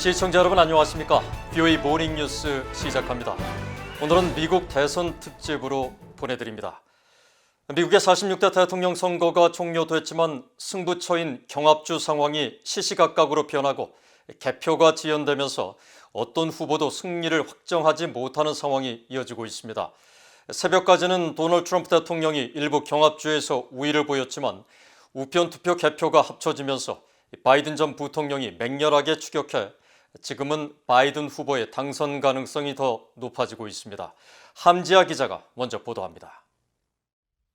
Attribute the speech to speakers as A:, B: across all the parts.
A: 시청자 여러분 안녕하십니까? VOA 모닝 뉴스 시작합니다. 오늘은 미국 대선 특집으로 보내드립니다. 미국의 46대 대통령 선거가 종료됐지만 승부처인 경합주 상황이 시시각각으로 변하고 개표가 지연되면서 어떤 후보도 승리를 확정하지 못하는 상황이 이어지고 있습니다. 새벽까지는 도널드 트럼프 대통령이 일부 경합주에서 우위를 보였지만 우편 투표 개표가 합쳐지면서 바이든 전 부통령이 맹렬하게 추격해 지금은 바이든 후보의 당선 가능성이 더 높아지고 있습니다. 함지아 기자가 먼저 보도합니다.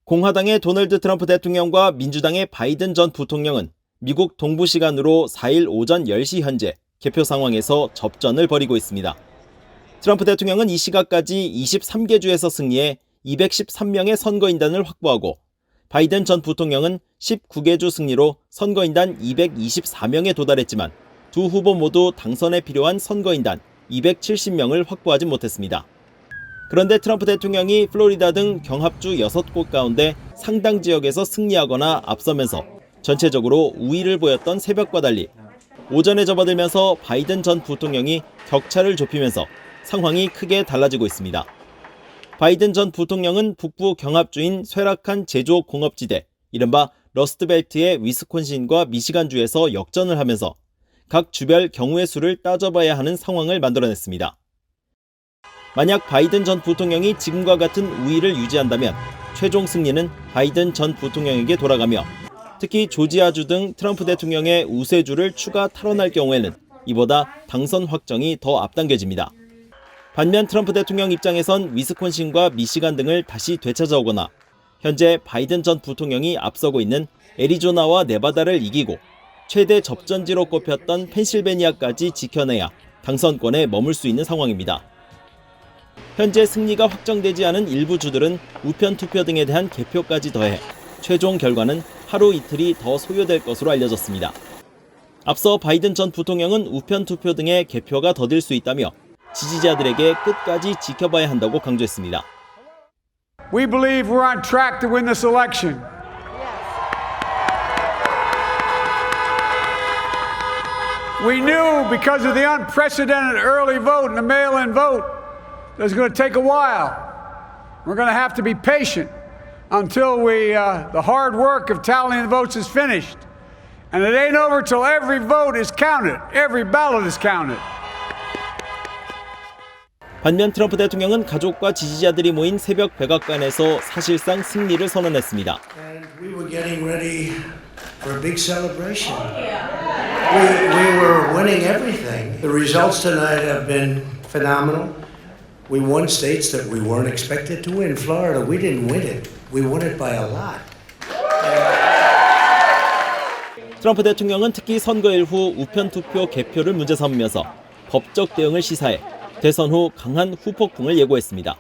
B: 공화당의 도널드 트럼프 대통령과 민주당의 바이든 전 부통령은 미국 동부 시간으로 4일 오전 10시 현재 개표 상황에서 접전을 벌이고 있습니다. 트럼프 대통령은 이 시각까지 23개 주에서 승리해 213명의 선거인단을 확보하고 바이든 전 부통령은 19개 주 승리로 선거인단 224명에 도달했지만 두 후보 모두 당선에 필요한 선거인단 270명을 확보하지 못했습니다. 그런데 트럼프 대통령이 플로리다 등 경합주 6곳 가운데 상당 지역에서 승리하거나 앞서면서 전체적으로 우위를 보였던 새벽과 달리 오전에 접어들면서 바이든 전 부통령이 격차를 좁히면서 상황이 크게 달라지고 있습니다. 바이든 전 부통령은 북부 경합주인 쇠락한 제조업 공업지대, 이른바 러스트벨트의 위스콘신과 미시간주에서 역전을 하면서 각 주별 경우의 수를 따져봐야 하는 상황을 만들어냈습니다. 만약 바이든 전 부통령이 지금과 같은 우위를 유지한다면 최종 승리는 바이든 전 부통령에게 돌아가며 특히 조지아주 등 트럼프 대통령의 우세주를 추가 탈환할 경우에는 이보다 당선 확정이 더 앞당겨집니다. 반면 트럼프 대통령 입장에선 위스콘신과 미시간 등을 다시 되찾아오거나 현재 바이든 전 부통령이 앞서고 있는 애리조나와 네바다를 이기고 최대 접전지로 꼽혔던 펜실베니아까지 지켜내야 당선권에 머물 수 있는 상황입니다. 현재 승리가 확정되지 않은 일부 주들은 우편 투표 등에 대한 개표까지 더해 최종 결과는 하루 이틀이 더 소요될 것으로 알려졌습니다. 앞서 바이든 전 부통령은 우편 투표 등의 개표가 더딜 수 있다며 지지자들에게 끝까지 지켜봐야 한다고 강조했습니다.
C: We believe we're on track to win this election. We knew because of the unprecedented early vote and the mail-in vote that it was going to take a while. We're going to have to be patient until the hard work of tallying the votes is finished. And it ain't over till every vote is counted, every ballot is counted.
B: 반면 트럼프 대통령은 가족과 지지자들이 모인 새벽 백악관에서 사실상 승리를 선언했습니다.
D: And we were getting ready for a big celebration. We were winning everything. The results tonight have been phenomenal. We won states that we weren't expected to win. Florida, we didn't win it. We won it by a lot.
B: 트럼프 대통령은 특히 선거일 후 우편 투표 개표를 문제 삼으면서 법적 대응을 시사해 대선 후 강한 후폭풍을 예고했습니다.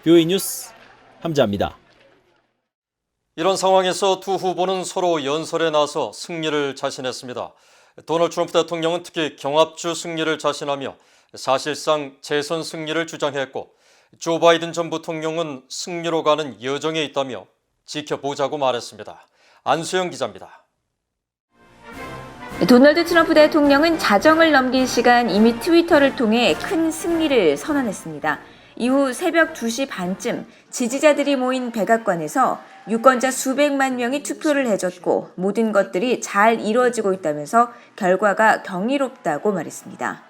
B: VOA 뉴스 함지아입니다.
A: 이런 상황에서 두 후보는 서로 연설에 나서 승리를 자신했습니다. 도널드 트럼프 대통령은 특히 경합주 승리를 자신하며 사실상 재선 승리를 주장했고 조 바이든 전 부통령은 승리로 가는 여정에 있다며 지켜보자고 말했습니다. 안수영 기자입니다.
E: 도널드 트럼프 대통령은 자정을 넘긴 시간 이미 트위터를 통해 큰 승리를 선언했습니다. 이후 새벽 2시 반쯤 지지자들이 모인 백악관에서 유권자 수백만 명이 투표를 해줬고 모든 것들이 잘 이루어지고 있다면서 결과가 경이롭다고 말했습니다.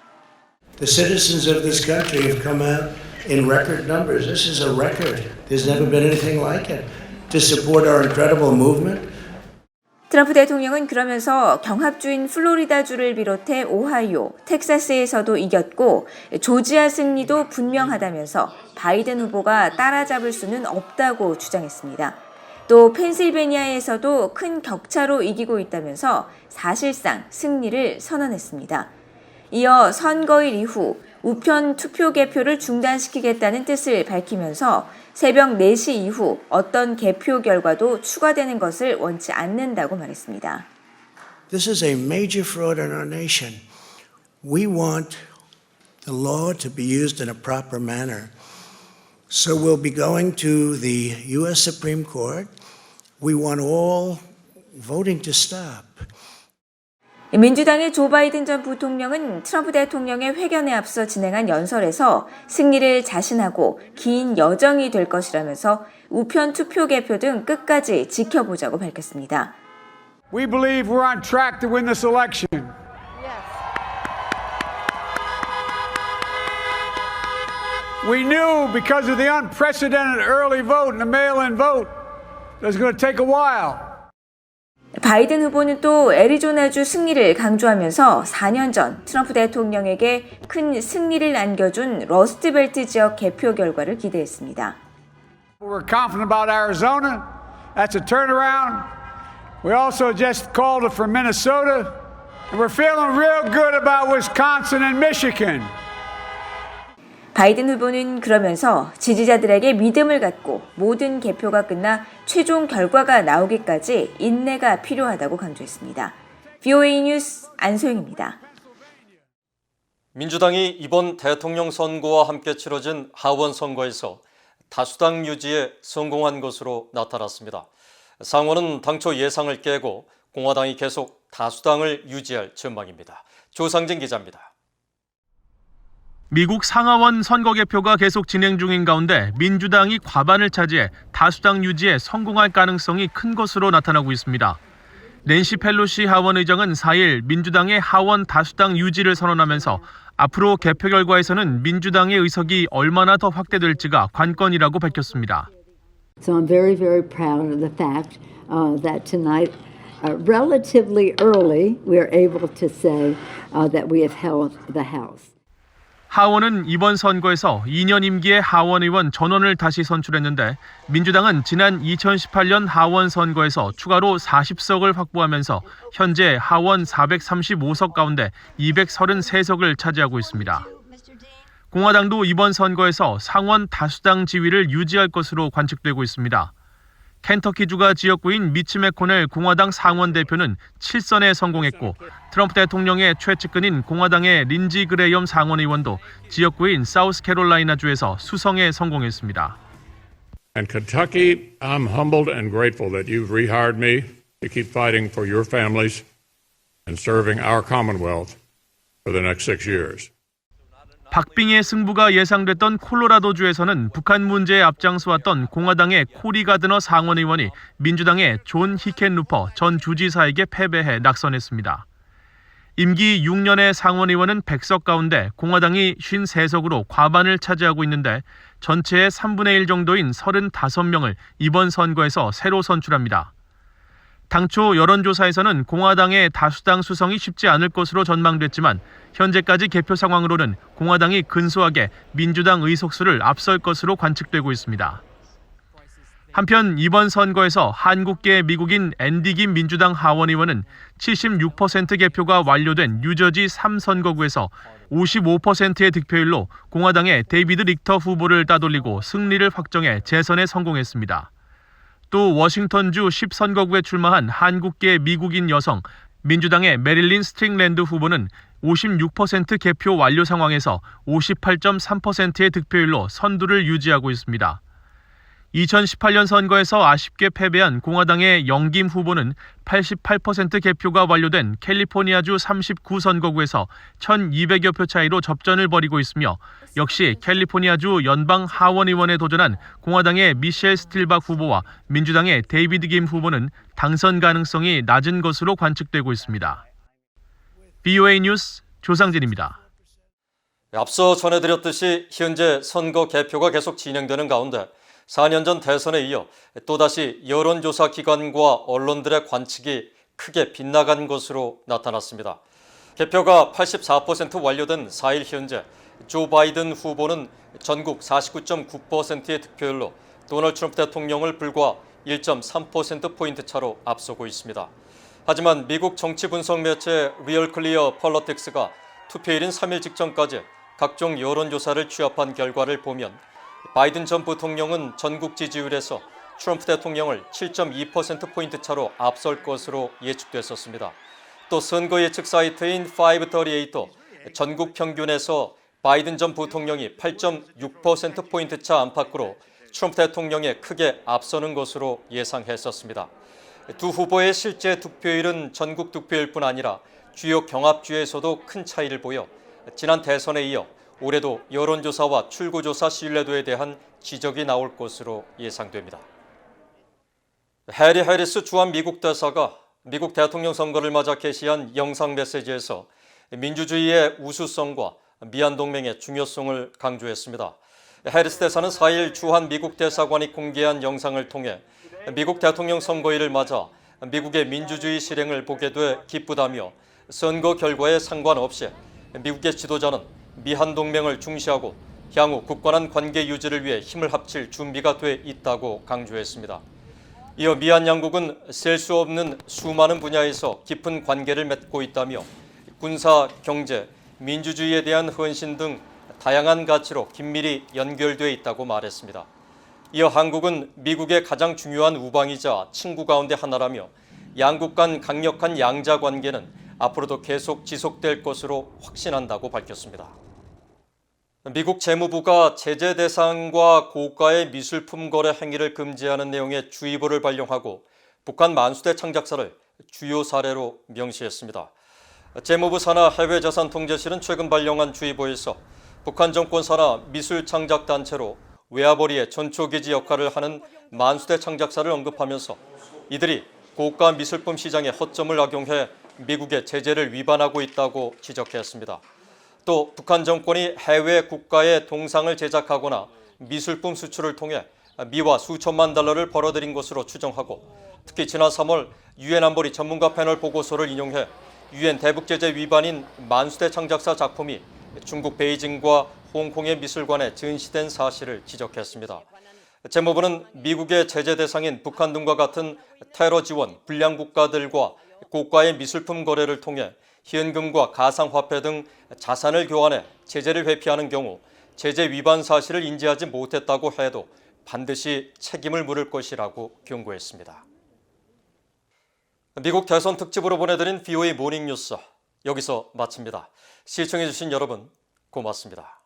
D: The citizens of this country have come out in record numbers. This is a record. There's never been anything like it. To support our incredible movement.
E: 트럼프 대통령은 그러면서 경합주인 플로리다주를 비롯해 오하이오, 텍사스에서도 이겼고 조지아 승리도 분명하다면서 바이든 후보가 따라잡을 수는 없다고 주장했습니다. 또 펜실베니아에서도 큰 격차로 이기고 있다면서 사실상 승리를 선언했습니다. 이어 선거일 이후 우편 투표 개표를 중단시키겠다는 뜻을 밝히면서 새벽 4시 이후 어떤 개표 결과도 추가되는 것을 원치 않는다고 말했습니다.
D: This is a major fraud in our nation. We want the law to be used in a proper manner. So we'll be going to the U.S. Supreme Court. We want all voting to stop.
E: 민주당의 조 바이든 전 부통령은 트럼프 대통령의 회견에 앞서 진행한 연설에서 승리를 자신하고 긴 여정이 될 것이라면서 우편 투표 개표 등 끝까지 지켜보자고 밝혔습니다.
C: We believe we're on track to win this election. We knew because of the unprecedented early vote and the mail-in vote that it was going to take a while.
E: 바이든 후보는 또 애리조나주 승리를 강조하면서 4년 전 트럼프 대통령에게 큰 승리를 안겨준 러스트벨트 지역 개표 결과를 기대했습니다.
C: We're confident about Arizona. That's a turnaround. We also just called it for Minnesota. And we're feeling real good about Wisconsin and Michigan.
E: 바이든 후보는 그러면서 지지자들에게 믿음을 갖고 모든 개표가 끝나 최종 결과가 나오기까지 인내가 필요하다고 강조했습니다. VOA 뉴스 안소영입니다.
A: 민주당이 이번 대통령 선거와 함께 치러진 하원 선거에서 다수당 유지에 성공한 것으로 나타났습니다. 상원은 당초 예상을 깨고 공화당이 계속 다수당을 유지할 전망입니다. 조상진 기자입니다.
F: 미국 상하원 선거 개표가 계속 진행 중인 가운데 민주당이 과반을 차지해 다수당 유지에 성공할 가능성이 큰 것으로 나타나고 있습니다. 낸시 펠로시 하원 의장은 4일 민주당의 하원 다수당 유지를 선언하면서 앞으로 개표 결과에서는 민주당의 의석이 얼마나 더 확대될지가 관건이라고 밝혔습니다.
G: So I'm very, very proud of the fact that tonight, relatively early, we are able to say that we have held the House.
F: 하원은 이번 선거에서 2년 임기의 하원 의원 전원을 다시 선출했는데 민주당은 지난 2018년 하원 선거에서 추가로 40석을 확보하면서 현재 하원 435석 가운데 233석을 차지하고 있습니다. 공화당도 이번 선거에서 상원 다수당 지위를 유지할 것으로 관측되고 있습니다. 켄터키주가 지역구인 미치 매코넬 공화당 상원 대표는 7선에 성공했고 트럼프 대통령의 최측근인 공화당의 린지 그레이엄 상원 의원도 지역구인 사우스캐롤라이나주에서 수성에 성공했습니다.
H: And Kentucky, I'm humbled and grateful that you've rehired me to keep fighting for your families and serving our Commonwealth for the next 6 years.
F: 박빙의 승부가 예상됐던 콜로라도주에서는 북한 문제에 앞장서왔던 공화당의 코리 가드너 상원 의원이 민주당의 존 히켄루퍼 전 주지사에게 패배해 낙선했습니다. 임기 6년의 상원 의원은 100석 가운데 공화당이 53석으로 과반을 차지하고 있는데 전체의 3분의 1 정도인 35명을 이번 선거에서 새로 선출합니다. 당초 여론조사에서는 공화당의 다수당 수성이 쉽지 않을 것으로 전망됐지만 현재까지 개표 상황으로는 공화당이 근소하게 민주당 의석수를 앞설 것으로 관측되고 있습니다. 한편 이번 선거에서 한국계 미국인 앤디 김 민주당 하원 의원은 76% 개표가 완료된 뉴저지 3선거구에서 55%의 득표율로 공화당의 데이비드 릭터 후보를 따돌리고 승리를 확정해 재선에 성공했습니다. 또 워싱턴주 10선거구에 출마한 한국계 미국인 여성 민주당의 메릴린 스트링랜드 후보는 56% 개표 완료 상황에서 58.3%의 득표율로 선두를 유지하고 있습니다. 2018년 선거에서 아쉽게 패배한 공화당의 영김 후보는 88% 개표가 완료된 캘리포니아주 39선거구에서 1,200여 표 차이로 접전을 벌이고 있으며 역시 캘리포니아주 연방 하원의원에 도전한 공화당의 미셸 스틸박 후보와 민주당의 데이비드 김 후보는 당선 가능성이 낮은 것으로 관측되고 있습니다. VOA 뉴스 조상진입니다.
A: 앞서 전해드렸듯이 현재 선거 개표가 계속 진행되는 가운데 4년 전 대선에 이어 또다시 여론조사 기관과 언론들의 관측이 크게 빗나간 것으로 나타났습니다. 개표가 84% 완료된 4일 현재 조 바이든 후보는 전국 49.9%의 득표율로 도널드 트럼프 대통령을 불과 1.3%포인트 차로 앞서고 있습니다. 하지만 미국 정치 분석 매체 리얼 클리어 펄러틱스가 투표일인 3일 직전까지 각종 여론조사를 취합한 결과를 보면 바이든 전 부통령은 전국 지지율에서 트럼프 대통령을 7.2%포인트 차로 앞설 것으로 예측됐었습니다. 또 선거 예측 사이트인 538도 전국 평균에서 바이든 전 부통령이 8.6%포인트 차 안팎으로 트럼프 대통령에 크게 앞서는 것으로 예상했었습니다. 두 후보의 실제 득표율은 전국 득표율뿐 아니라 주요 경합주에서도 큰 차이를 보여 지난 대선에 이어 올해도 여론조사와 출구조사 신뢰도에 대한 지적이 나올 것으로 예상됩니다. 해리 해리스 주한 미국 대사가 미국 대통령 선거를 맞아 게시한 영상 메시지에서 민주주의의 우수성과 미한동맹의 중요성을 강조했습니다. 해리스 대사는 4일 주한 미국 대사관이 공개한 영상을 통해 미국 대통령 선거일을 맞아 미국의 민주주의 실행을 보게 돼 기쁘다며 선거 결과에 상관없이 미국의 지도자는 미한동맹을 중시하고 향후 굳건한 관계 유지를 위해 힘을 합칠 준비가 돼 있다고 강조했습니다. 이어 미한 양국은 셀 수 없는 수많은 분야에서 깊은 관계를 맺고 있다며 군사, 경제, 민주주의에 대한 헌신 등 다양한 가치로 긴밀히 연결돼 있다고 말했습니다. 이어 한국은 미국의 가장 중요한 우방이자 친구 가운데 하나라며 양국 간 강력한 양자 관계는 앞으로도 계속 지속될 것으로 확신한다고 밝혔습니다. 미국 재무부가 제재 대상과 고가의 미술품 거래 행위를 금지하는 내용의 주의보를 발령하고 북한 만수대 창작사를 주요 사례로 명시했습니다. 재무부 산하 해외자산통제실은 최근 발령한 주의보에서 북한 정권 산하 미술 창작 단체로 외화벌이의 전초기지 역할을 하는 만수대 창작사를 언급하면서 이들이 고가 미술품 시장에 허점을 악용해 미국의 제재를 위반하고 있다고 지적했습니다. 또 북한 정권이 해외 국가의 동상을 제작하거나 미술품 수출을 통해 미화 수천만 달러를 벌어들인 것으로 추정하고 특히 지난 3월 유엔 안보리 전문가 패널 보고서를 인용해 유엔 대북 제재 위반인 만수대 창작사 작품이 중국 베이징과 홍콩의 미술관에 전시된 사실을 지적했습니다. 재무부는 미국의 제재 대상인 북한 등과 같은 테러 지원 불량 국가들과 고가의 미술품 거래를 통해 현금과 가상화폐 등 자산을 교환해 제재를 회피하는 경우 제재 위반 사실을 인지하지 못했다고 해도 반드시 책임을 물을 것이라고 경고했습니다. 미국 대선 특집으로 보내드린 VOA 모닝뉴스 여기서 마칩니다. 시청해주신 여러분 고맙습니다.